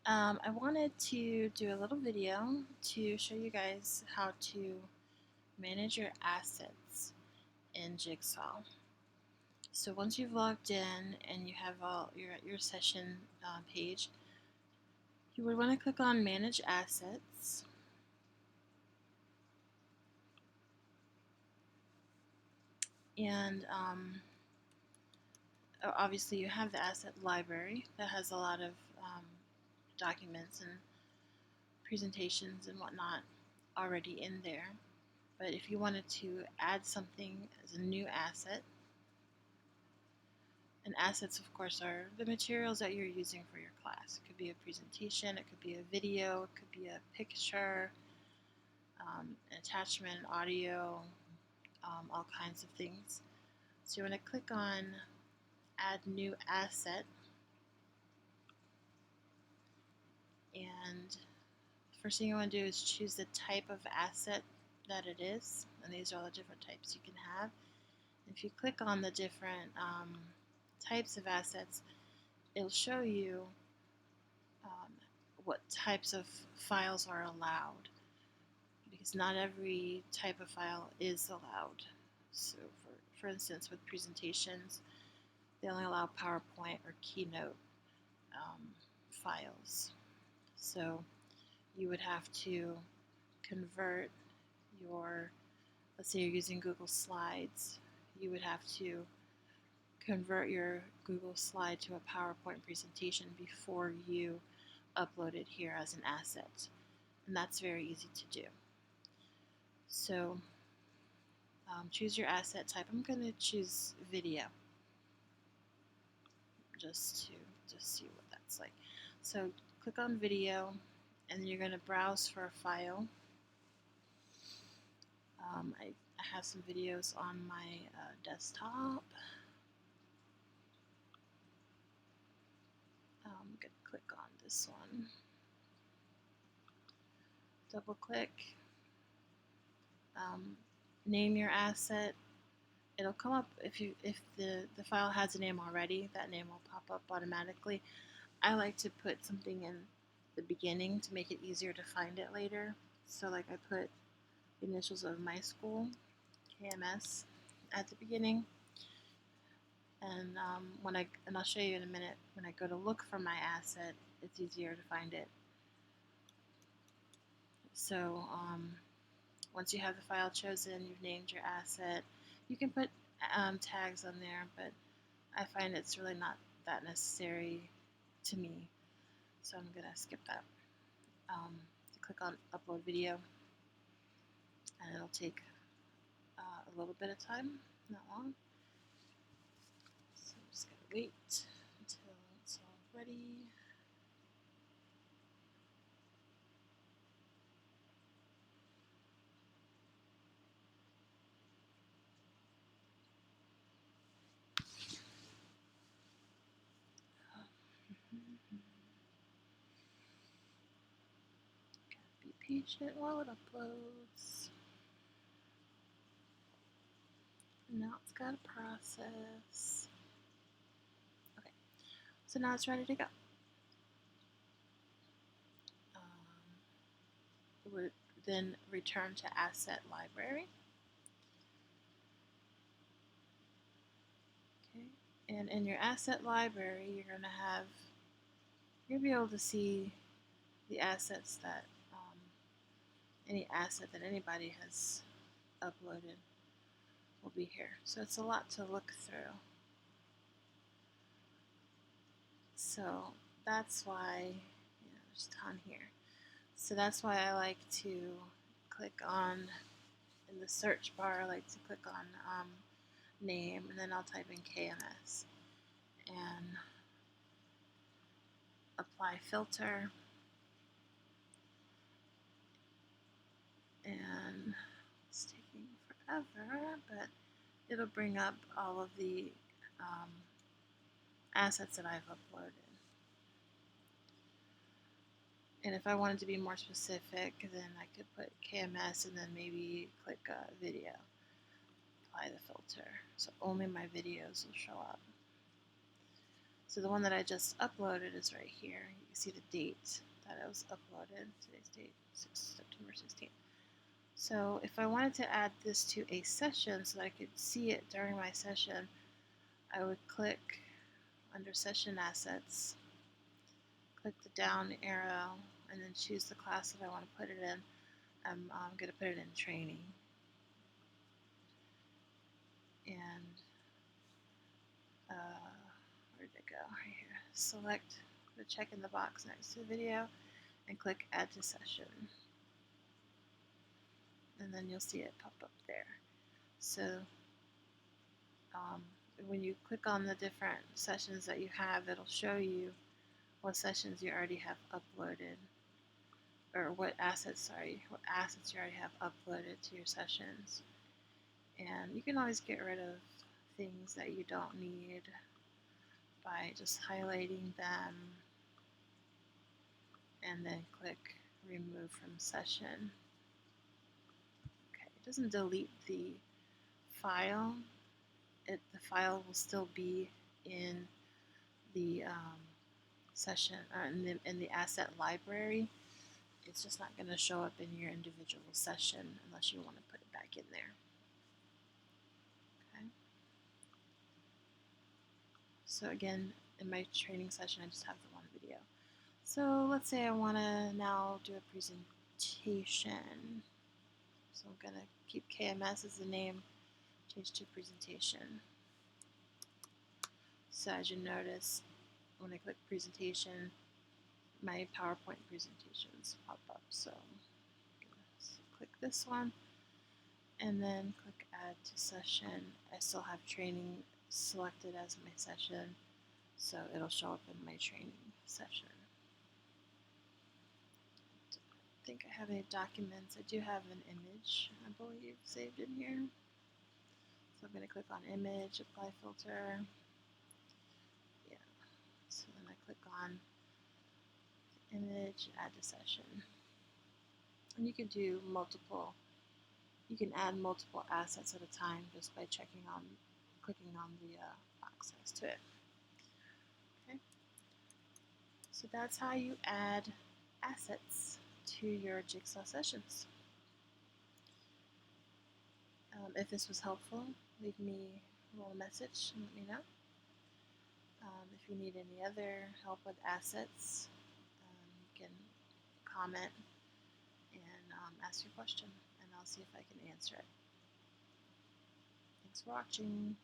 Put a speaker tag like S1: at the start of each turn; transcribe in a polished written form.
S1: I wanted to do a little video to show you guys how to manage your assets in Jigsaw. So once you've logged in and you have you're at your session page, you would want to click on Manage Assets. And obviously you have the asset library that has a lot of documents and presentations and whatnot already in there. But if you wanted to add something as a new asset, and assets, of course, are the materials that you're using for your class. It could be a presentation, it could be a video, it could be a picture, an attachment, audio, all kinds of things. So you want to click on Add New Asset, and the first thing you want to do is choose the type of asset that it is, and these are all the different types you can have. If you click on the different types of assets, it'll show you what types of files are allowed, because not every type of file is allowed. So for instance, with presentations, they only allow PowerPoint or Keynote files. So you would have to convert your, let's say you're using Google Slides, you would have to convert your Google slide to a PowerPoint presentation before you upload it here as an asset. And that's very easy to do. So choose your asset type. I'm going to choose video just to see what that's like. So click on video, and you're going to browse for a file. I have some videos on my desktop. I'm going to click on this one. Double click. Name your asset. It'll come up if the file has a name already, that name will pop up automatically. I like to put something in the beginning to make it easier to find it later. So like I put the initials of my school, KMS, at the beginning. And I'll show you in a minute, when I go to look for my asset, it's easier to find it. So once you have the file chosen, you've named your asset, you can put tags on there, but I find it's really not that necessary to me, so I'm going to skip that. Click on Upload Video, and it'll take a little bit of time, not long. So I'm just going to wait until it's all ready. Be patient while it uploads. Now it's got to process. Okay, so now it's ready to go. Would then return to Asset Library. Okay, and in your Asset Library, you're going to be able to see the assets that any asset that anybody has uploaded will be here. So it's a lot to look through. So that's why, there's a ton here. So that's why I like to click on, in the search bar, I like to click on name, and then I'll type in KMS and apply filter, and it's taking forever, but it'll bring up all of the assets that I've uploaded. And if I wanted to be more specific, then I could put KMS and then maybe click video, apply the filter. So only my videos will show up. So the one that I just uploaded is right here. You can see the date that it was uploaded. Today's date, September 16th. So if I wanted to add this to a session so that I could see it during my session, I would click under Session Assets, click the down arrow, and then choose the class that I want to put it in. I'm going to put it in training. And where did it go? Right here. Select the check in the box next to the video and click Add to Session. And then you'll see it pop up there. So when you click on the different sessions that you have, it'll show you what sessions you already have uploaded, or what assets you already have uploaded to your sessions. And you can always get rid of things that you don't need by just highlighting them and then click Remove from Session. Okay, it doesn't delete the file. The file will still be in the session, in the asset library. It's just not going to show up in your individual session unless you want to put it back in there. Okay. So again, in my training session, I just have the one video. So let's say I want to now do a presentation. So I'm going to keep KMS as the name, change to presentation. So as you notice, when I click presentation, my PowerPoint presentations pop up. So I'm going to click this one and then click Add to Session. I still have training selected as my session, so it'll show up in my training session. I think I have any documents. I do have an image, I believe, saved in here. So I'm going to click on Image, Apply Filter. Yeah. So then I click on Image, Add to Session. And you can do multiple. You can add multiple assets at a time just by clicking on the box next to it. Okay. So that's how you add assets to your Jigsaw sessions. If this was helpful, leave me a little message and let me know. If you need any other help with assets, you can comment and ask your question, and I'll see if I can answer it. Thanks for watching.